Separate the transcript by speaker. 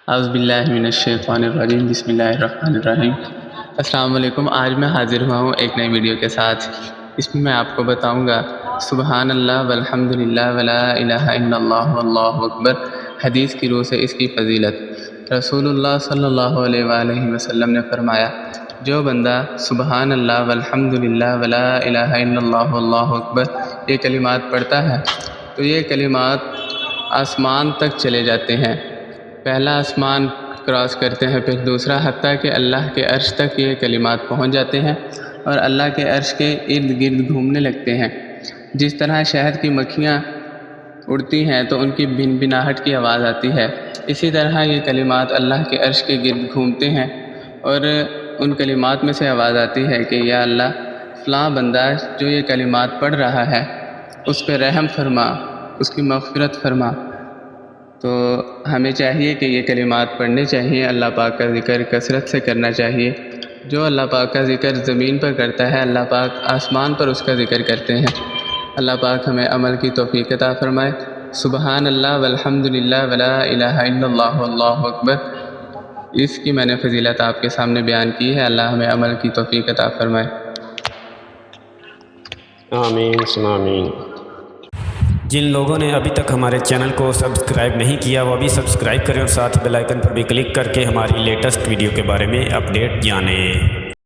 Speaker 1: اعوذ باللہ من الشیطان الرجیم، بسم اللہ الرحمن الرحیم۔ السلام علیکم۔ آج میں حاضر ہوا ہوں ایک نئی ویڈیو کے ساتھ۔ اس میں آپ کو بتاؤں گا سبحان اللہ والحمد للہ ولا الہ الا اللہ واللہ اکبر حدیث کی روح سے اس کی فضیلت۔ رسول اللہ صلی اللہ علیہ وآلہ وسلم نے فرمایا، جو بندہ سبحان اللہ والحمد للہ ولا الہ الا اللہ واللہ اکبر یہ کلمات پڑھتا ہے تو یہ کلمات آسمان تک چلے جاتے ہیں۔ پہلا آسمان کراس کرتے ہیں، پھر دوسرا، حتیٰ کہ اللہ کے عرش تک یہ کلمات پہنچ جاتے ہیں اور اللہ کے عرش کے ارد گرد گھومنے لگتے ہیں۔ جس طرح شہد کی مکھیاں اڑتی ہیں تو ان کی بن بناہٹ کی آواز آتی ہے، اسی طرح یہ کلمات اللہ کے عرش کے گرد گھومتے ہیں اور ان کلمات میں سے آواز آتی ہے کہ یا اللہ فلاں بندہ جو یہ کلمات پڑھ رہا ہے اس پہ رحم فرما، اس کی مغفرت فرما۔ تو ہمیں چاہیے کہ یہ کلمات پڑھنے چاہیے، اللہ پاک کا ذکر کثرت سے کرنا چاہیے۔ جو اللہ پاک کا ذکر زمین پر کرتا ہے، اللہ پاک آسمان پر اس کا ذکر کرتے ہیں۔ اللہ پاک ہمیں عمل کی توفیق عطا فرمائے۔ سبحان اللہ والحمد للہ ولا الہ الا اللہ واللہ اکبر، اس کی میں نے فضیلت آپ کے سامنے بیان کی ہے۔ اللہ ہمیں عمل کی توفیق عطا فرمائے۔
Speaker 2: آمین ثم آمین۔
Speaker 3: جن لوگوں نے ابھی تک ہمارے چینل کو سبسکرائب نہیں کیا وہ ابھی سبسکرائب کریں اور ساتھ بیل آئکن پر بھی کلک کر کے ہماری لیٹسٹ ویڈیو کے بارے میں اپڈیٹ جانیں۔